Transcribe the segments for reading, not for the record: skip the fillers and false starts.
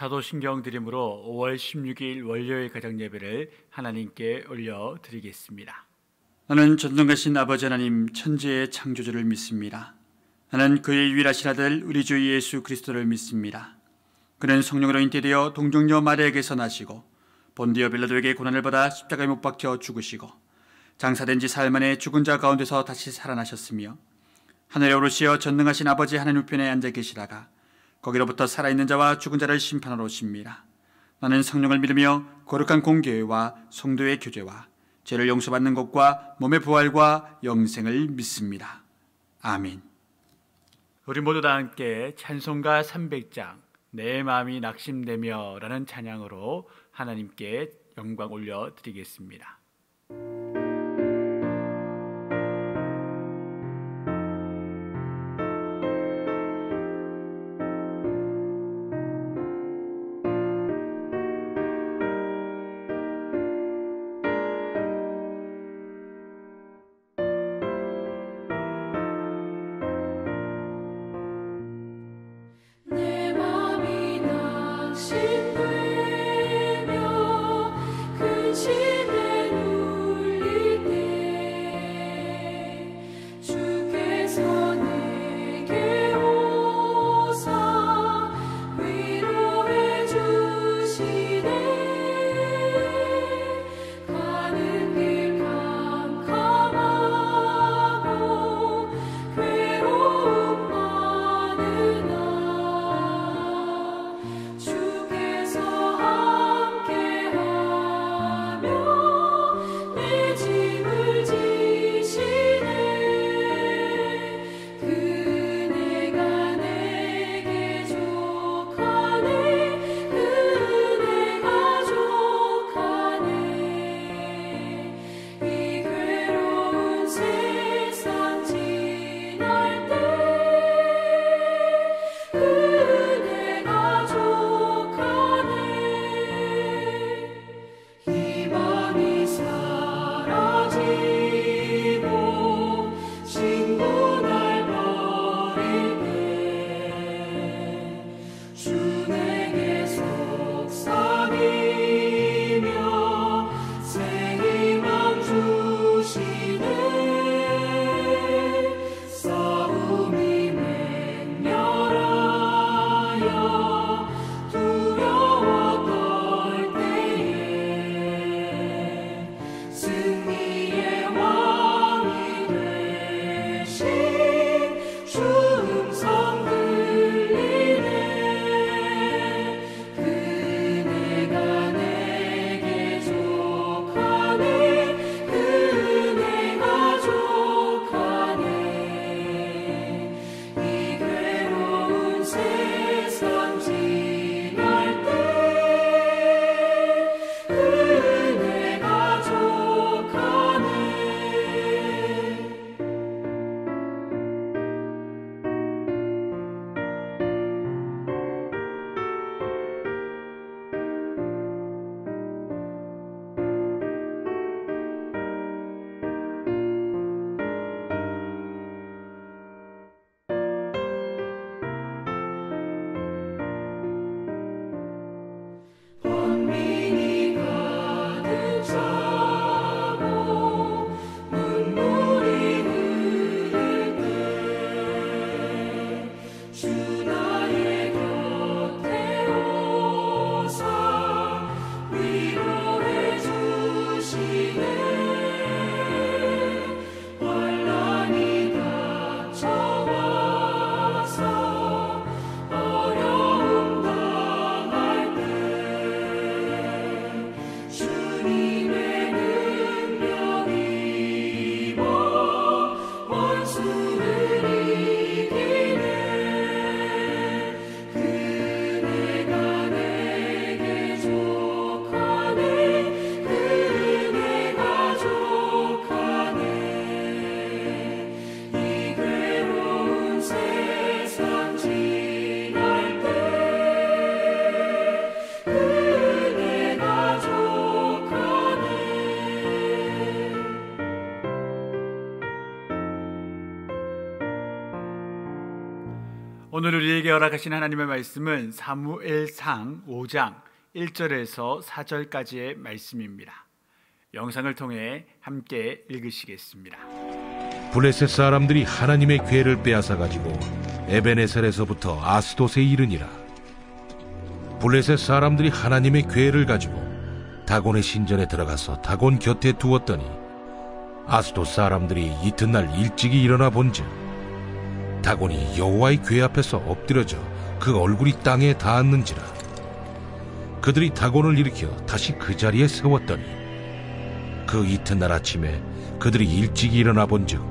사도신경 드림으로 5월 16일 월요일 가정예배를 하나님께 올려드리겠습니다. 나는 전능하신 아버지 하나님 천지의 창조주를 믿습니다. 나는 그의 유일하신 아들 우리 주 예수 그리스도를 믿습니다. 그는 성령으로 잉태되어 동정녀 마리아에게서 나시고 본디오 빌라도에게 고난을 받아 십자가에 못 박혀 죽으시고 장사된 지 사흘 만에 죽은 자 가운데서 다시 살아나셨으며 하늘에 오르시어 전능하신 아버지 하나님 우편에 앉아 계시다가 거기로부터 살아있는 자와 죽은 자를 심판하러 오십니다. 나는 성령을 믿으며 거룩한 공교회와 성도의 교제와 죄를 용서받는 것과 몸의 부활과 영생을 믿습니다. 아멘. 우리 모두 다 함께 찬송가 300장 내 마음이 낙심되며 라는 찬양으로 하나님께 영광 올려드리겠습니다. 근심되는 오늘 우리에게 허락하신 하나님의 말씀은 사무엘상 5장 1절에서 4절까지의 말씀입니다. 영상을 통해 함께 읽으시겠습니다. 블레셋 사람들이 하나님의 궤를 빼앗아 가지고 에베네셀에서부터 아스돗에 이르니라. 블레셋 사람들이 하나님의 궤를 가지고 다곤의 신전에 들어가서 다곤 곁에 두었더니 아스돗 사람들이 이튿날 일찍이 일어나 본즉 다곤이 여호와의 궤 앞에서 엎드려져 그 얼굴이 땅에 닿았는지라. 그들이 다곤을 일으켜 다시 그 자리에 세웠더니 그 이튿날 아침에 그들이 일찍 일어나 본즉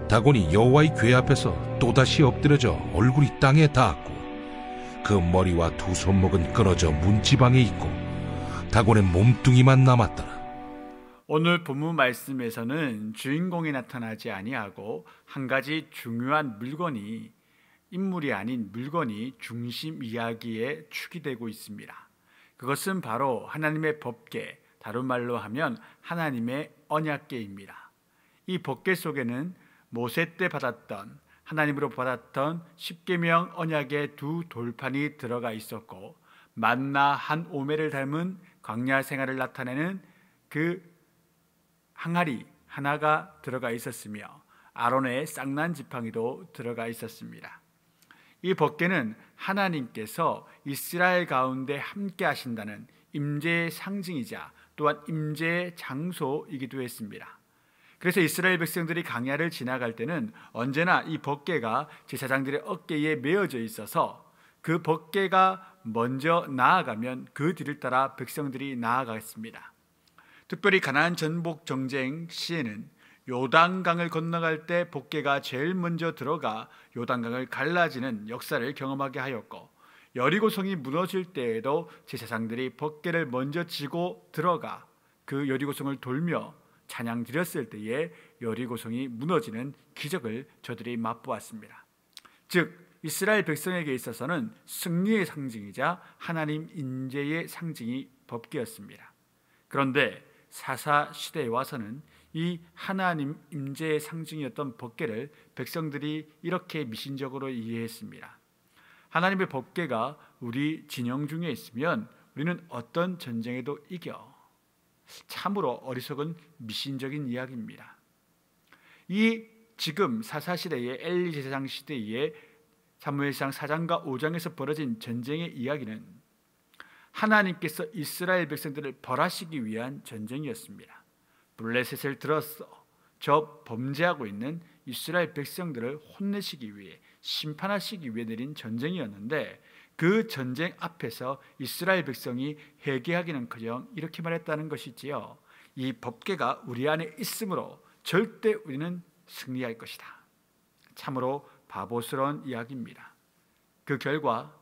다곤이 여호와의 궤 앞에서 또다시 엎드려져 얼굴이 땅에 닿았고 그 머리와 두 손목은 끊어져 문지방에 있고 다곤의 몸뚱이만 남았더라. 오늘 본문 말씀에서는 주인공이 나타나지 아니하고 한 가지 중요한 물건이, 인물이 아닌 물건이 중심 이야기에 축이 되고 있습니다. 그것은 바로 하나님의 법궤, 다른 말로 하면 하나님의 언약궤입니다. 이 법궤 속에는 모세 때 받았던, 하나님으로 받았던 십계명 언약의 두 돌판이 들어가 있었고, 만나 한 오매를 닮은 광야 생활을 나타내는 그 항아리 하나가 들어가 있었으며 아론의 쌍난 지팡이도 들어가 있었습니다. 이 법궤는 하나님께서 이스라엘 가운데 함께 하신다는 임재의 상징이자 또한 임재의 장소이기도 했습니다. 그래서 이스라엘 백성들이 광야를 지나갈 때는 언제나 이 법궤가 제사장들의 어깨에 메어져 있어서 그 법궤가 먼저 나아가면 그 뒤를 따라 백성들이 나아갔습니다. 특별히 가나안 전복 정쟁 시에는 요단강을 건너갈 때 법궤가 제일 먼저 들어가 요단강을 갈라지는 역사를 경험하게 하였고, 여리고성이 무너질 때에도 제사장들이 법궤를 먼저 지고 들어가 그 여리고성을 돌며 찬양 드렸을 때에 여리고성이 무너지는 기적을 저들이 맛보았습니다. 즉 이스라엘 백성에게 있어서는 승리의 상징이자 하나님 인재의 상징이 법궤였습니다. 그런데 사사 시대에 와서는 이 하나님 임재의 상징이었던 법궤를 백성들이 이렇게 미신적으로 이해했습니다. 하나님의 법궤가 우리 진영 중에 있으면 우리는 어떤 전쟁에도 이겨. 참으로 어리석은 미신적인 이야기입니다. 이 지금 사사 시대의 엘리 제사장 시대의 사무엘상 4장과 5장에서 벌어진 전쟁의 이야기는 하나님께서 이스라엘 백성들을 벌하시기 위한 전쟁이었습니다. 블레셋을 들어서 저 범죄하고 있는 이스라엘 백성들을 혼내시기 위해, 심판하시기 위해 내린 전쟁이었는데, 그 전쟁 앞에서 이스라엘 백성이 회개하기는커녕 이렇게 말했다는 것이지요. 이 법궤가 우리 안에 있으므로 절대 우리는 승리할 것이다. 참으로 바보스러운 이야기입니다. 그 결과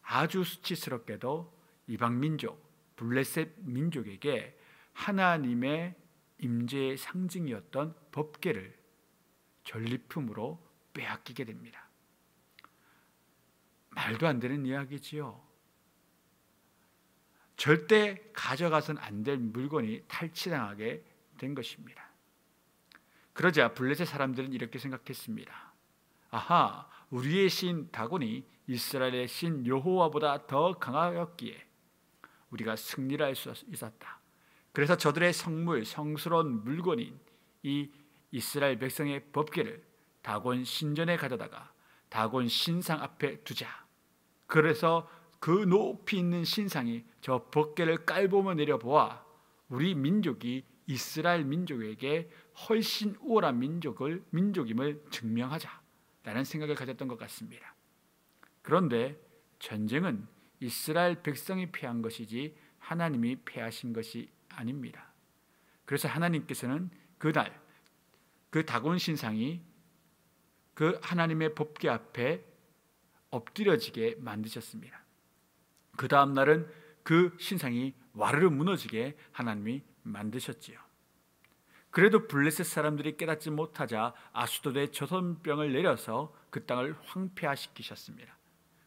아주 수치스럽게도 이방 민족, 블레셋 민족에게 하나님의 임재의 상징이었던 법궤를 전리품으로 빼앗기게 됩니다. 말도 안 되는 이야기지요. 절대 가져가선 안 될 물건이 탈취당하게 된 것입니다. 그러자 블레셋 사람들은 이렇게 생각했습니다. 아하, 우리의 신 다곤이 이스라엘의 신 여호와보다 더 강하였기에 우리가 승리를 할 수 있었다. 그래서 저들의 성물, 성스러운 물건인 이 이스라엘 백성의 법궤를 다곤 신전에 가져다가 다곤 신상 앞에 두자. 그래서 그 높이 있는 신상이 저 법궤를 깔보며 내려보아 우리 민족이 이스라엘 민족에게 훨씬 우월한 민족임을 증명하자라는 생각을 가졌던 것 같습니다. 그런데 전쟁은 이스라엘 백성이 패한 것이지 하나님이 패하신 것이 아닙니다. 그래서 하나님께서는 그날 그 다곤 신상이 그 하나님의 법궤 앞에 엎드려지게 만드셨습니다. 그 다음 날은 그 신상이 와르르 무너지게 하나님이 만드셨지요. 그래도 블레셋 사람들이 깨닫지 못하자 아수돗에 조선병을 내려서 그 땅을 황폐화시키셨습니다.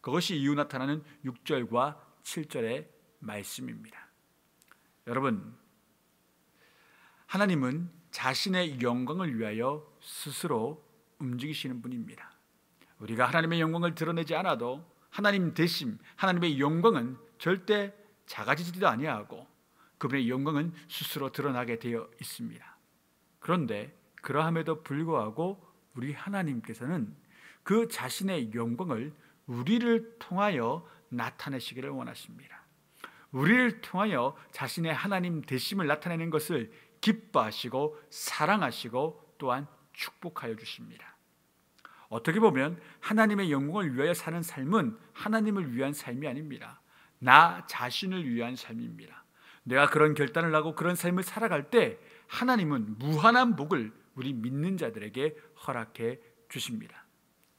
그것이 이후 나타나는 6절과 7절의 말씀입니다. 여러분, 하나님은 자신의 영광을 위하여 스스로 움직이시는 분입니다. 우리가 하나님의 영광을 드러내지 않아도 하나님 대심, 하나님의 영광은 절대 작아지지도 아니하고 그분의 영광은 스스로 드러나게 되어 있습니다. 그런데 그러함에도 불구하고 우리 하나님께서는 그 자신의 영광을 우리를 통하여 나타내시기를 원하십니다. 우리를 통하여 자신의 하나님 되심을 나타내는 것을 기뻐하시고 사랑하시고 또한 축복하여 주십니다. 어떻게 보면 하나님의 영광을 위하여 사는 삶은 하나님을 위한 삶이 아닙니다. 나 자신을 위한 삶입니다. 내가 그런 결단을 하고 그런 삶을 살아갈 때 하나님은 무한한 복을 우리 믿는 자들에게 허락해 주십니다.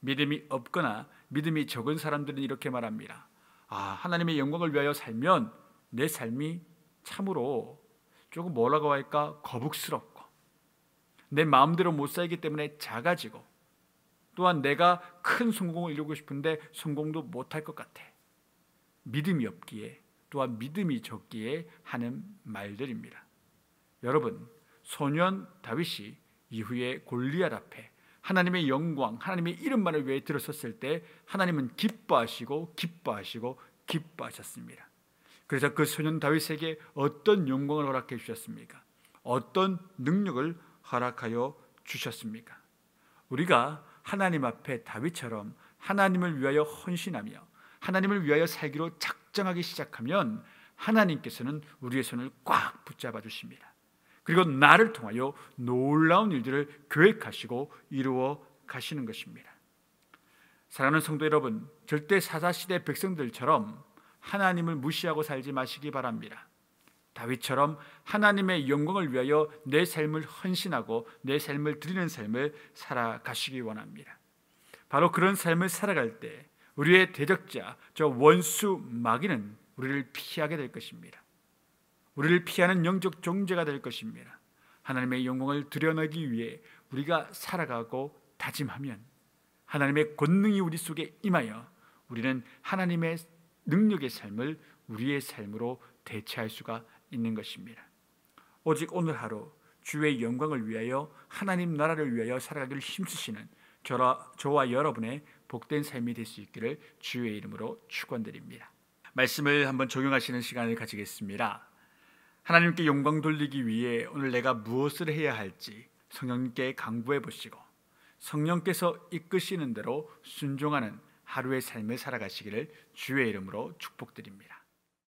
믿음이 없거나 믿음이 적은 사람들은 이렇게 말합니다. 하나님의 영광을 위하여 살면 내 삶이 참으로 조금 뭐라고 할까 거북스럽고 내 마음대로 못 살기 때문에 작아지고 또한 내가 큰 성공을 이루고 싶은데 성공도 못할 것 같아. 믿음이 없기에 또한 믿음이 적기에 하는 말들입니다. 여러분, 소년 다윗이 이후에 골리앗 앞에 하나님의 영광, 하나님의 이름만을 위해 들어섰을 때 하나님은 기뻐하시고 기뻐하셨습니다. 그래서 그 소년 다윗에게 어떤 영광을 허락해 주셨습니까? 어떤 능력을 허락하여 주셨습니까? 우리가 하나님 앞에 다윗처럼 하나님을 위하여 헌신하며 하나님을 위하여 살기로 작정하기 시작하면 하나님께서는 우리의 손을 꽉 붙잡아 주십니다. 그리고 나를 통하여 놀라운 일들을 계획하시고 이루어 가시는 것입니다. 사랑하는 성도 여러분, 절대 사사시대 백성들처럼 하나님을 무시하고 살지 마시기 바랍니다. 다윗처럼 하나님의 영광을 위하여 내 삶을 헌신하고 내 삶을 드리는 삶을 살아가시기 원합니다. 바로 그런 삶을 살아갈 때 우리의 대적자, 저 원수 마귀는 우리를 피하게 될 것입니다. 우리를 피하는 영적 존재가 될 것입니다. 하나님의 영광을 드러내기 위해 우리가 살아가고 다짐하면 하나님의 권능이 우리 속에 임하여 우리는 하나님의 능력의 삶을 우리의 삶으로 대체할 수가 있는 것입니다. 오직 오늘 하루 주의 영광을 위하여 하나님 나라를 위하여 살아가기를 힘쓰시는 저와 여러분의 복된 삶이 될 수 있기를 주의 이름으로 축원드립니다. 말씀을 한번 적용하시는 시간을 가지겠습니다. 하나님께 영광 돌리기 위해 오늘 내가 무엇을 해야 할지 성령님께 강구해 보시고 성령께서 이끄시는 대로 순종하는 하루의 삶을 살아가시기를 주의 이름으로 축복드립니다.